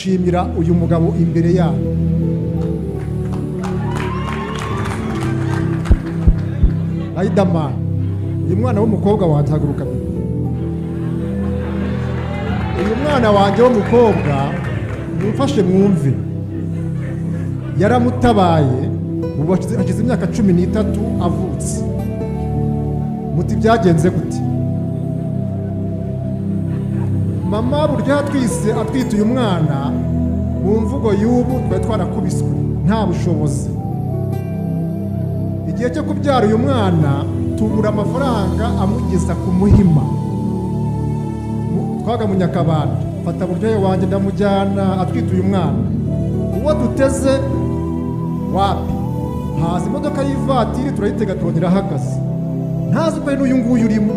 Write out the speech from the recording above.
Shimira uyu mugabo imbere yayo. Riderman, uyu mwana w'umukobwa wanjye haguruka. Uyu mwana wanjye w'umukobwa mumfashe mwumve, yaramutabaye ubu hashize imyaka 13 avutse. Muti byagenze gute? Mama burya atwite uyu mwana mu mvugo y'ubu twari twarakubiswe nta bushobozi. Igihe cyo kubyara uyu mwana tubura amafaranga amugeza ku Muhima, twaga mu Nyakabanda. Fata buryo wanjye ndamujyana atwite uyu mwana. Uwo duteze wapi? Haza imodoka y'ivatiri turayitega tubonera hagaze. Ntazi ko n'uyu nguyu urimo.